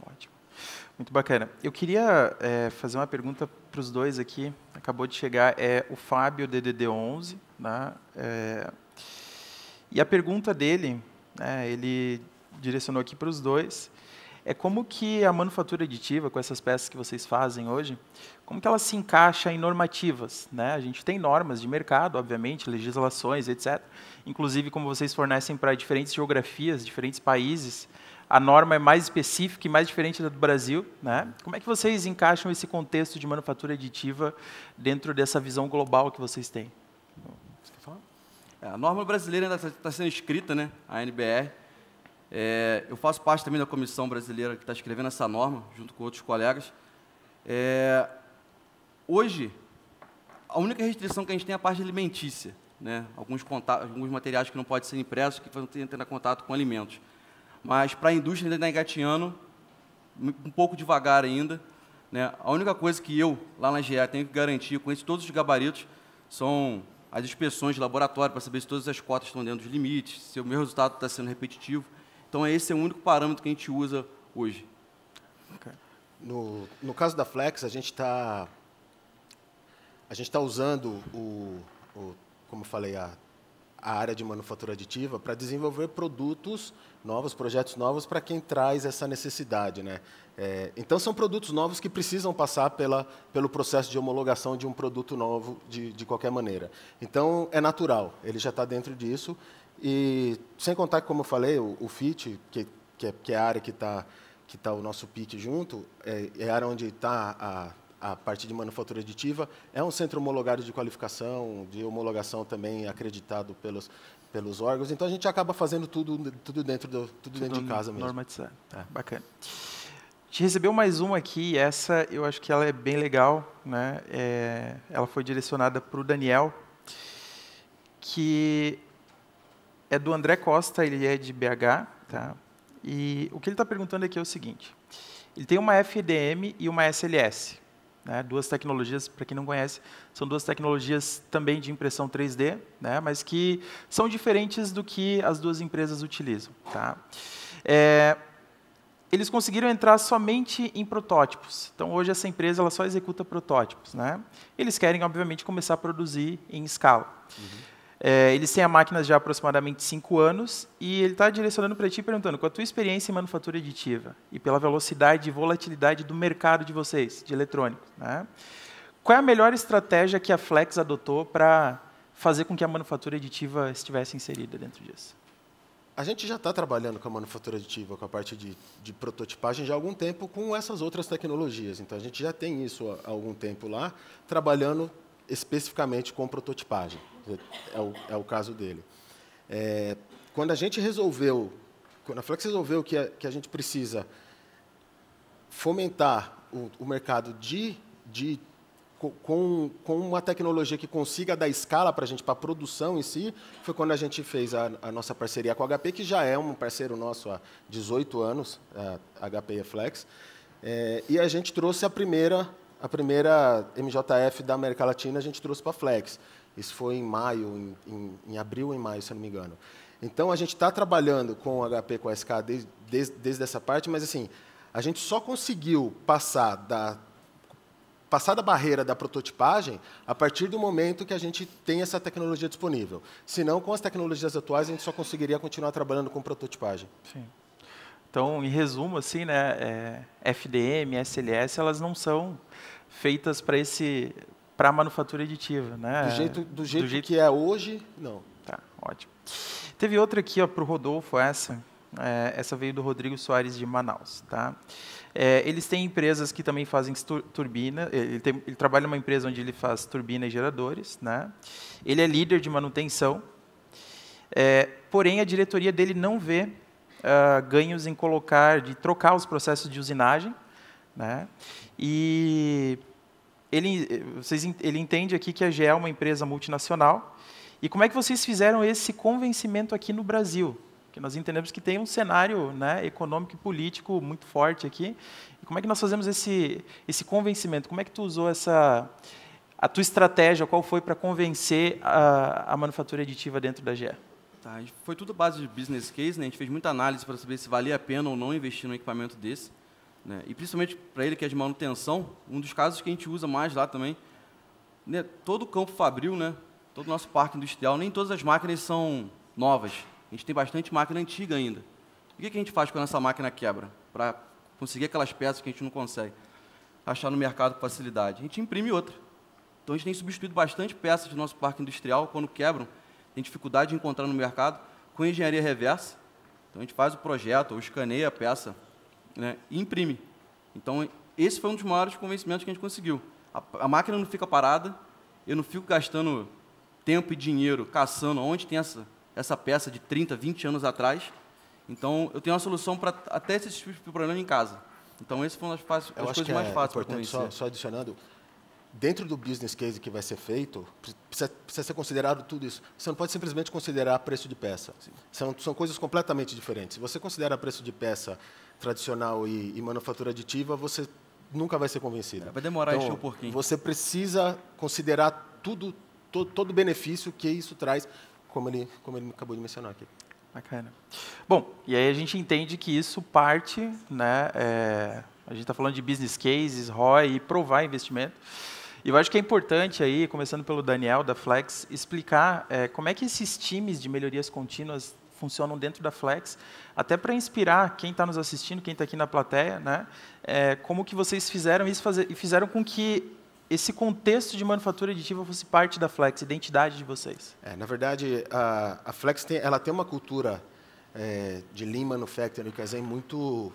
Ótimo. Muito bacana. Eu queria fazer uma pergunta para os dois aqui. Acabou de chegar, o Fábio, DDD11. Né? E a pergunta dele, ele direcionou aqui para os dois, é como que a manufatura aditiva, com essas peças que vocês fazem hoje, como que ela se encaixa em normativas? Né? A gente tem normas de mercado, obviamente, legislações, etc. Inclusive, como vocês fornecem para diferentes geografias, diferentes países, a norma é mais específica e mais diferente da do Brasil, né? Como é que vocês encaixam esse contexto de manufatura aditiva dentro dessa visão global que vocês têm? Você quer falar? A norma brasileira ainda está sendo escrita, né? A NBR. Eu faço parte também da comissão brasileira que está escrevendo essa norma, junto com outros colegas. Hoje, a única restrição que a gente tem é a parte alimentícia, né? Alguns materiais que não podem ser impressos, que vão ter contato com alimentos. Mas, para a indústria, ainda está engatinhando, um pouco devagar ainda, né? A única coisa que eu, lá na GE, tenho que garantir, com todos os gabaritos, são as inspeções de laboratório, para saber se todas as cotas estão dentro dos limites, se o meu resultado está sendo repetitivo. Então, esse é o único parâmetro que a gente usa hoje. Okay. No caso da Flex, a gente está usando, como eu falei, a área de manufatura aditiva para desenvolver produtos novos, projetos novos para quem traz essa necessidade, né? Então, são produtos novos que precisam passar pelo processo de homologação de um produto novo de qualquer maneira. Então, é natural, ele já está dentro disso. E, sem contar que, como eu falei, o FIT, que é a área que está o nosso PIT junto, é a área onde está a parte de manufatura aditiva, é um centro homologado de qualificação, de homologação também acreditado pelos órgãos. Então, a gente acaba fazendo tudo dentro de casa mesmo. Normatizado. Bacana. A gente recebeu mais uma aqui, e essa eu acho que ela é bem legal, né? Ela foi direcionada para o Daniel, que é do André Costa, ele é de BH, tá? E o que ele está perguntando aqui é o seguinte: ele tem uma FDM e uma SLS, né? Duas tecnologias, para quem não conhece, são duas tecnologias também de impressão 3D, né? Mas que são diferentes do que as duas empresas utilizam, tá? Eles conseguiram entrar somente em protótipos. Então, hoje, essa empresa ela só executa protótipos, né? Eles querem, obviamente, começar a produzir em escala. Eles têm a máquina já há aproximadamente 5 anos e ele está direcionando para ti perguntando, com a tua experiência em manufatura aditiva e pela velocidade e volatilidade do mercado de vocês, de eletrônicos, né? Qual é a melhor estratégia que a Flex adotou para fazer com que a manufatura aditiva estivesse inserida dentro disso? A gente já está trabalhando com a manufatura aditiva, com a parte de prototipagem já há algum tempo com essas outras tecnologias. Então, a gente já tem isso há algum tempo lá, trabalhando especificamente com prototipagem. É o caso dele. Quando a Flex resolveu que a gente precisa fomentar o mercado com uma tecnologia que consiga dar escala para a gente, para a produção em si, foi quando a gente fez a nossa parceria com a HP, que já é um parceiro nosso há 18 anos, a HP e a Flex, e a gente trouxe a primeira MJF da América Latina, a gente trouxe para a Flex. Isso foi em maio, em abril ou em maio, se eu não me engano. Então, a gente está trabalhando com o HP, com a SK, desde essa parte, mas assim, a gente só conseguiu passar da barreira da prototipagem a partir do momento que a gente tem essa tecnologia disponível. Senão, com as tecnologias atuais, a gente só conseguiria continuar trabalhando com prototipagem. Sim. Então, em resumo, assim, né, FDM, SLS, elas não são feitas para a manufatura aditiva, né? Do jeito que é hoje, não. Tá, ótimo. Teve outra aqui para o Rodolfo, essa veio do Rodrigo Soares, de Manaus, tá? Eles têm empresas que também fazem turbina. Ele trabalha numa empresa onde ele faz turbina e geradores, né? Ele é líder de manutenção, porém a diretoria dele não vê ganhos em trocar os processos de usinagem, né? E ele entende aqui que a GE é uma empresa multinacional. E como é que vocês fizeram esse convencimento aqui no Brasil? Porque nós entendemos que tem um cenário, né, econômico e político muito forte aqui. E como é que nós fazemos esse convencimento? Como é que tu usou a tua estratégia? Qual foi para convencer a manufatura aditiva dentro da GE? Tá, foi tudo base de business case, né? A gente fez muita análise para saber se valia a pena ou não investir num equipamento desse, né? E principalmente para ele que é de manutenção, um dos casos que a gente usa mais lá também, né? Todo o campo fabril, né? Todo o nosso parque industrial, nem todas as máquinas são novas. A gente tem bastante máquina antiga ainda. E o que a gente faz quando essa máquina quebra? Para conseguir aquelas peças que a gente não consegue achar no mercado com facilidade. A gente imprime outra. Então, a gente tem substituído bastante peças do nosso parque industrial. Quando quebram, tem dificuldade de encontrar no mercado com engenharia reversa. Então, Então, a gente faz o projeto, ou escaneia a peça, né, e imprime. Então, esse foi um dos maiores convencimentos que a gente conseguiu. A máquina não fica parada, eu não fico gastando tempo e dinheiro caçando onde tem essa peça de 30, 20 anos atrás. Então, eu tenho uma solução para até esses tipos de problema em casa. Então, esse foi uma das coisas mais fáceis para convencer. Só adicionando, dentro do business case que vai ser feito, precisa ser considerado tudo isso. Você não pode simplesmente considerar preço de peça. São coisas completamente diferentes. Se você considera preço de peça tradicional e manufatura aditiva, você nunca vai ser convencido. Vai demorar a encher um pouquinho. Você precisa considerar todo o benefício que isso traz, como ele acabou de mencionar aqui. Bacana. Bom, e aí a gente entende que isso parte, né, a gente está falando de business cases, ROI e provar investimento. E eu acho que é importante aí, começando pelo Daniel, da Flex, explicar como é que esses times de melhorias contínuas funcionam dentro da Flex, até para inspirar quem está nos assistindo, quem está aqui na plateia, né, como que vocês fizeram isso e fizeram com que esse contexto de manufatura aditiva fosse parte da Flex, identidade de vocês. Na verdade, a Flex ela tem uma cultura de Lean Manufacturing, Kaizen, muito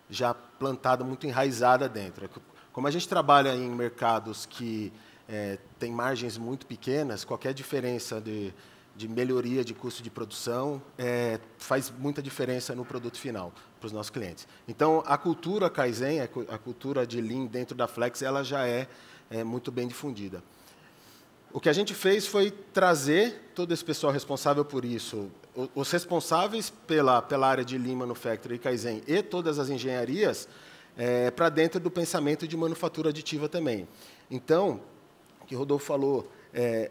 já plantada, muito enraizada dentro. Como a gente trabalha em mercados que têm margens muito pequenas, qualquer diferença de melhoria de custo de produção faz muita diferença no produto final para os nossos clientes. Então, a cultura Kaizen, a cultura de Lean dentro da Flex, ela já é muito bem difundida. O que a gente fez foi trazer todo esse pessoal responsável por isso, os responsáveis pela área de Lean Manufacturing e Kaizen e todas as engenharias, para dentro do pensamento de manufatura aditiva também. Então, o que o Rodolfo falou, é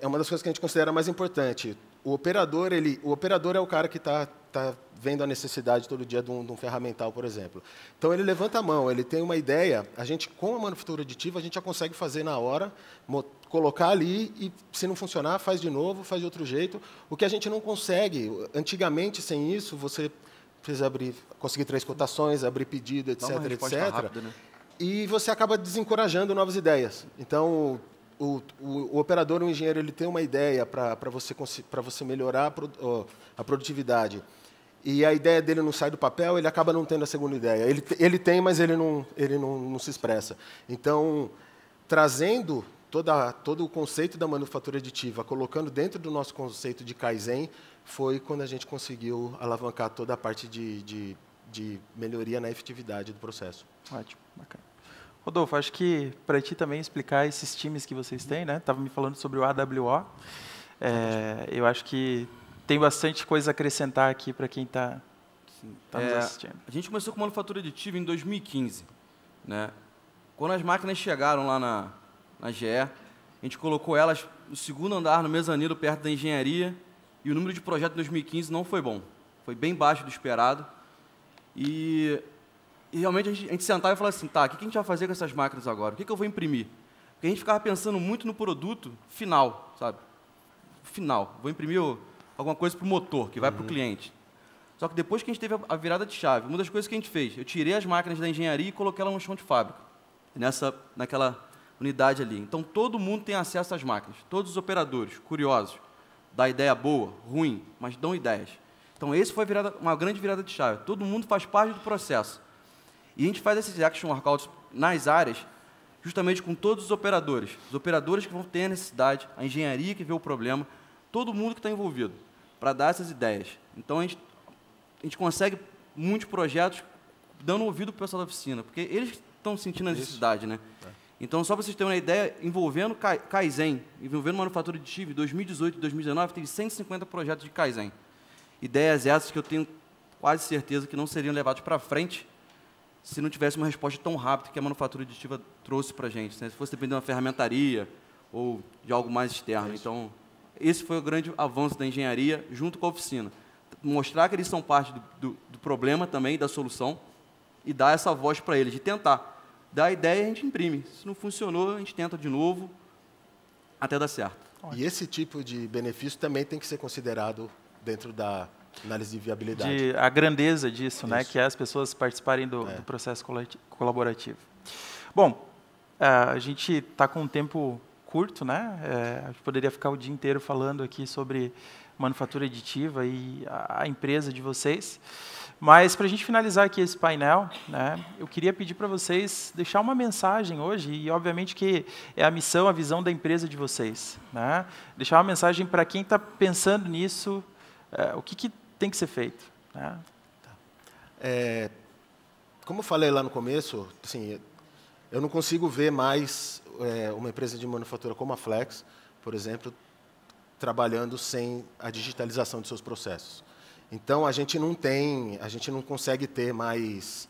uma das coisas que a gente considera mais importante. O operador é o cara que está vendo a necessidade todo dia de um ferramental, por exemplo. Então, ele levanta a mão, ele tem uma ideia, a gente, com a manufatura aditiva, a gente já consegue fazer na hora, colocar ali e, se não funcionar, faz de novo, faz de outro jeito. O que a gente não consegue, antigamente, sem isso, você precisa conseguir 3 cotações, abrir pedido, etc., etc. Rápida, né? E você acaba desencorajando novas ideias. Então, o operador, o engenheiro, ele tem uma ideia para você melhorar a produtividade. E a ideia dele não sai do papel, ele acaba não tendo a segunda ideia. Ele tem, mas ele não se expressa. Então, trazendo todo o conceito da manufatura aditiva, colocando dentro do nosso conceito de Kaizen, foi quando a gente conseguiu alavancar toda a parte de melhoria na efetividade do processo. Ótimo, bacana. Rodolfo, acho que para ti também explicar esses times que vocês têm, né? Estava me falando sobre o AWO. Eu acho que tem bastante coisa a acrescentar aqui para quem está nos assistindo. A gente começou com manufatura aditiva em 2015. Né? Quando as máquinas chegaram lá na GE, a gente colocou elas no segundo andar, no mezanino, perto da engenharia, e o número de projetos em 2015 não foi bom. Foi bem baixo do esperado. E realmente a gente sentava e falava assim, tá, o que a gente vai fazer com essas máquinas agora? O que eu vou imprimir? Porque a gente ficava pensando muito no produto final, sabe? Final. Vou imprimir alguma coisa para o motor, que vai para o cliente. Só que depois que a gente teve a virada de chave, uma das coisas que a gente fez, eu tirei as máquinas da engenharia e coloquei elas no chão de fábrica, naquela unidade ali. Então, todo mundo tem acesso às máquinas, todos os operadores, curiosos, dá ideia boa, ruim, mas dão ideias. Então, esse foi uma grande virada de chave. Todo mundo faz parte do processo. E a gente faz esses action workouts nas áreas, justamente com todos os operadores que vão ter a necessidade, a engenharia que vê o problema, todo mundo que está envolvido, para dar essas ideias. Então, a gente consegue muitos projetos dando ouvido para o pessoal da oficina, porque eles estão sentindo a necessidade. Né? Então, só para vocês terem uma ideia, envolvendo Kaizen, envolvendo manufatura aditiva, em 2018 e 2019, teve 150 projetos de Kaizen. Ideias essas que eu tenho quase certeza que não seriam levadas para frente se não tivesse uma resposta tão rápida que a manufatura aditiva trouxe para a gente, né? Se fosse depender de uma ferramentaria ou de algo mais externo. Então, esse foi o grande avanço da engenharia junto com a oficina. Mostrar que eles são parte do problema também, da solução, e dar essa voz para eles, de tentar. Dar a ideia, a gente imprime. Se não funcionou, a gente tenta de novo, até dar certo. E esse tipo de benefício também tem que ser considerado dentro da análise de viabilidade. A grandeza disso, né, que é as pessoas participarem do processo colaborativo. Bom, a gente está com um tempo curto, né? A gente poderia ficar o dia inteiro falando aqui sobre manufatura aditiva e a empresa de vocês. Mas, para a gente finalizar aqui esse painel, né, eu queria pedir para vocês deixar uma mensagem hoje, e obviamente que é a missão, a visão da empresa de vocês. Né? Deixar uma mensagem para quem está pensando nisso, o que tem que ser feito. Né? Como eu falei lá no começo, assim, eu não consigo ver mais uma empresa de manufatura como a Flex, por exemplo, trabalhando sem a digitalização de seus processos. Então, a gente não consegue ter mais...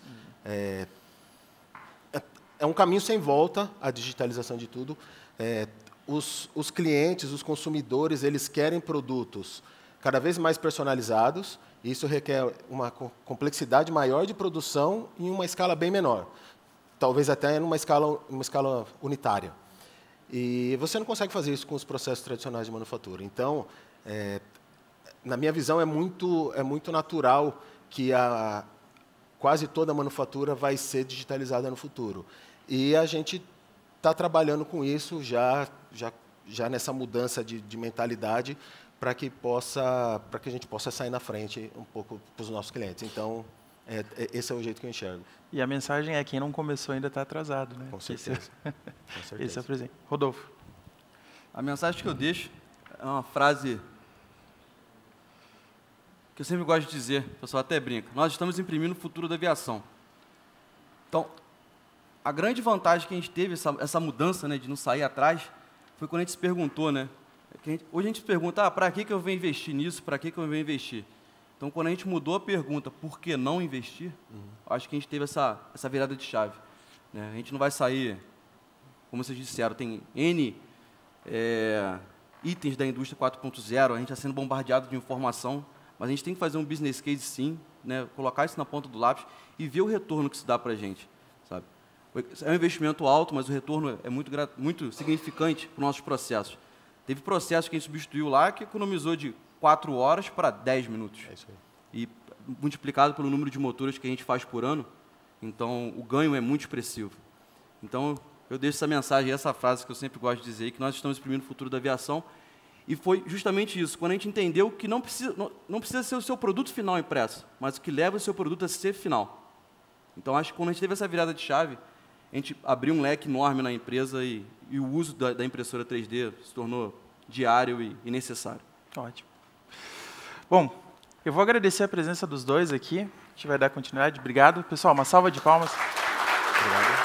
É um caminho sem volta a digitalização de tudo. Os clientes, os consumidores, eles querem produtos cada vez mais personalizados. Isso requer uma complexidade maior de produção em uma escala bem menor. Talvez até numa escala unitária. E você não consegue fazer isso com os processos tradicionais de manufatura. Então, na minha visão, é muito natural que quase toda a manufatura vai ser digitalizada no futuro. E a gente está trabalhando com isso já nessa mudança de mentalidade para que a gente possa sair na frente um pouco para os nossos clientes. Então, esse é o jeito que eu enxergo. E a mensagem é: quem não começou ainda está atrasado. Né? Com certeza. Com certeza. Esse é o presente. Rodolfo. A mensagem que eu deixo é uma frase que eu sempre gosto de dizer, o pessoal até brinca: nós estamos imprimindo o futuro da aviação. Então, a grande vantagem que a gente teve, essa mudança, né, de não sair atrás, foi quando a gente se perguntou, né? Hoje a gente se pergunta, para que eu vou investir nisso, para que eu vou investir? Então, quando a gente mudou a pergunta, por que não investir, acho que a gente teve essa virada de chave. Né? A gente não vai sair, como vocês disseram, tem N itens da indústria 4.0, a gente está sendo bombardeado de informação, mas a gente tem que fazer um business case, sim, né? Colocar isso na ponta do lápis e ver o retorno que isso dá para a gente. Sabe? É um investimento alto, mas o retorno é muito significante para os nossos processos. Teve processos que a gente substituiu lá que economizou de 4 horas para 10 minutos. É isso aí. E multiplicado pelo número de motores que a gente faz por ano, então o ganho é muito expressivo. Então, eu deixo essa mensagem, essa frase que eu sempre gosto de dizer, que nós estamos exprimindo o futuro da aviação. E foi justamente isso, quando a gente entendeu que não precisa ser o seu produto final impresso, mas o que leva o seu produto a ser final. Então, acho que quando a gente teve essa virada de chave, a gente abriu um leque enorme na empresa e o uso da impressora 3D se tornou diário e necessário. Ótimo. Bom, eu vou agradecer a presença dos dois aqui. A gente vai dar continuidade. Obrigado. Pessoal, uma salva de palmas. Obrigado.